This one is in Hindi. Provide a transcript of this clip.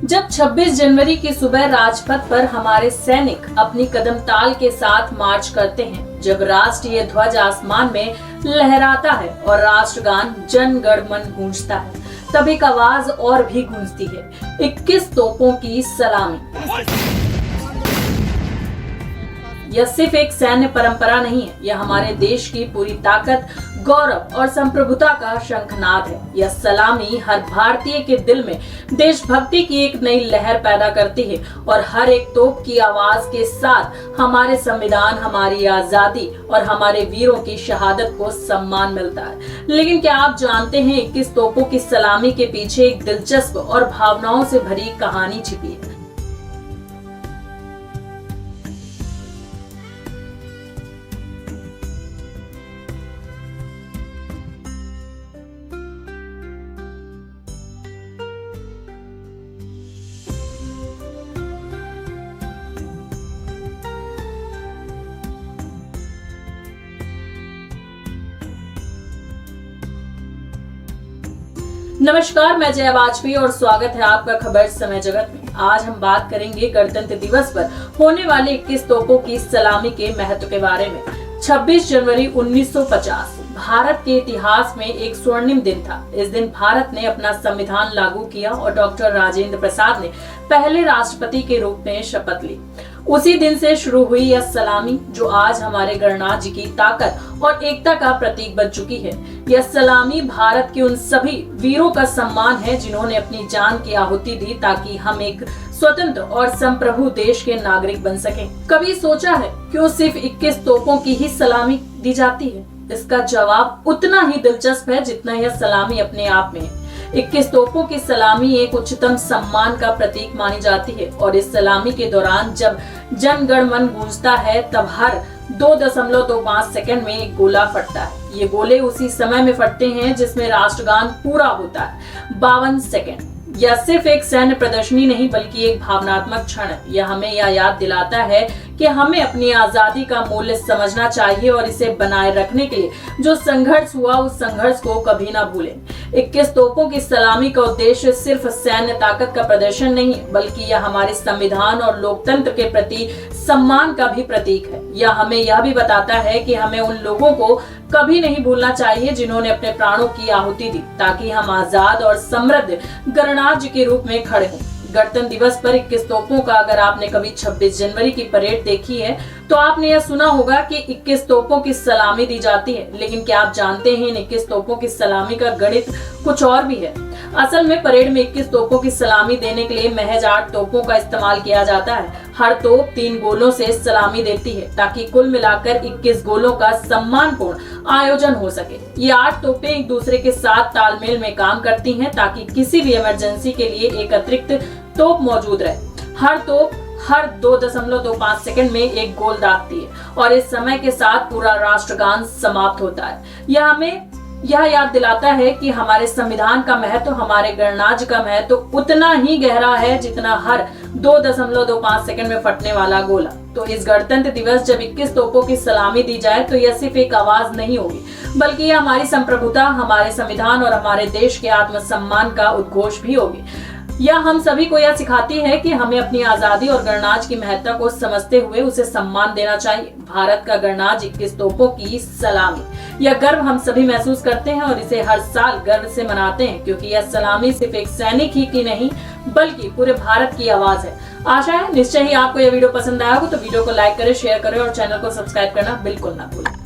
जब 26 जनवरी की सुबह राजपथ पर हमारे सैनिक अपनी कदम ताल के साथ मार्च करते हैं, जब राष्ट्रीय ध्वज आसमान में लहराता है और राष्ट्रगान जन गण मन गूंजता है, तब एक आवाज और भी गूंजती है, 21 तोपों की सलामी। यह सिर्फ एक सैन्य परंपरा नहीं है, यह हमारे देश की पूरी ताकत, गौरव और संप्रभुता का शंखनाद है। यह सलामी हर भारतीय के दिल में देशभक्ति की एक नई लहर पैदा करती है और हर एक तोप की आवाज के साथ हमारे संविधान, हमारी आजादी और हमारे वीरों की शहादत को सम्मान मिलता है। लेकिन क्या आप जानते हैं 21 तोपों की सलामी के पीछे एक दिलचस्प और भावनाओं से भरी कहानी छिपी है। नमस्कार, मैं जया वाजपेयी और स्वागत है आपका खबर समय जगत में। आज हम बात करेंगे गणतंत्र दिवस पर होने वाले 21 तोपों की सलामी के महत्व के बारे में। 26 जनवरी 1950 भारत के इतिहास में एक स्वर्णिम दिन था। इस दिन भारत ने अपना संविधान लागू किया और डॉक्टर राजेंद्र प्रसाद ने पहले राष्ट्रपति के रूप में शपथ ली। उसी दिन से शुरू हुई यह सलामी, जो आज हमारे गणराज्य की ताकत और एकता का प्रतीक बन चुकी है। यह सलामी भारत के उन सभी वीरों का सम्मान है जिन्होंने अपनी जान की आहुति दी ताकि हम एक स्वतंत्र और संप्रभु देश के नागरिक बन सकें। कभी सोचा है क्यों सिर्फ 21 तोपों की ही सलामी दी जाती है? इसका जवाब उतना ही दिलचस्प है जितना यह सलामी अपने आप में है। 21 तोपों की सलामी एक उच्चतम सम्मान का प्रतीक मानी जाती है और इस सलामी के दौरान जब जन गण मन गूंजता है तब हर 2.25 सेकंड में एक गोला फटता है। ये गोले उसी समय में फटते हैं जिसमें राष्ट्रगान पूरा होता है, 52 सेकंड। यह सिर्फ एक सैन्य प्रदर्शनी नहीं बल्कि एक भावनात्मक क्षण है। यह हमें यह याद दिलाता है कि हमें अपनी आजादी का मूल्य समझना चाहिए और इसे बनाए रखने के लिए जो संघर्ष हुआ उस संघर्ष को कभी ना भूलें। 21 तोपों की सलामी का उद्देश्य सिर्फ सैन्य ताकत का प्रदर्शन नहीं बल्कि यह हमारे संविधान और लोकतंत्र के प्रति सम्मान का भी प्रतीक है। यह हमें यह भी बताता है कि हमें उन लोगों को कभी नहीं भूलना चाहिए जिन्होंने अपने प्राणों की आहुति दी ताकि हम आजाद और समृद्ध गणराज्य के रूप में खड़े हों। गणतंत्र दिवस पर 21 तोपों का अगर आपने कभी 26 जनवरी की परेड देखी है तो आपने यह सुना होगा कि 21 तोपों की सलामी दी जाती है। लेकिन क्या आप जानते हैं इन 21 तोपों की सलामी का गणित कुछ और भी है। असल में परेड में 21 तोपों की सलामी देने के लिए महज 8 तोपों का इस्तेमाल किया जाता है। हर तोप 3 गोलों से सलामी देती है ताकि कुल मिलाकर 21 गोलों का सम्मानपूर्ण आयोजन हो सके। ये 8 तोपें एक दूसरे के साथ तालमेल में काम करती हैं ताकि किसी भी इमरजेंसी के लिए एक अतिरिक्त तोप मौजूद रहे। हर तोप हर 2.25 सेकंड में एक गोल दागती है और इस समय के साथ पूरा राष्ट्रगान समाप्त होता है। यह हमें यह याद दिलाता है कि हमारे संविधान का महत्व, हमारे गणराज्य का महत्व उतना ही गहरा है जितना हर 2.25 सेकंड में फटने वाला गोला। तो इस गणतंत्र दिवस जब 21 तोपों की सलामी दी जाए तो यह सिर्फ एक आवाज नहीं होगी बल्कि यह हमारी संप्रभुता, हमारे संविधान और हमारे देश के आत्मसम्मान का उद्घोष भी होगी। यह हम सभी को यह सिखाती है कि हमें अपनी आजादी और गणराज्य की महत्ता को समझते हुए उसे सम्मान देना चाहिए। भारत का गणराज्य 21 तोपों की सलामी, यह गर्व हम सभी महसूस करते हैं और इसे हर साल गर्व से मनाते हैं क्योंकि यह सलामी सिर्फ एक सैनिक ही की नहीं बल्कि पूरे भारत की आवाज है। आशा है निश्चय ही आपको यह वीडियो पसंद आया हो तो वीडियो को लाइक करें, शेयर करें और चैनल को सब्सक्राइब करना बिल्कुल ना भूलें।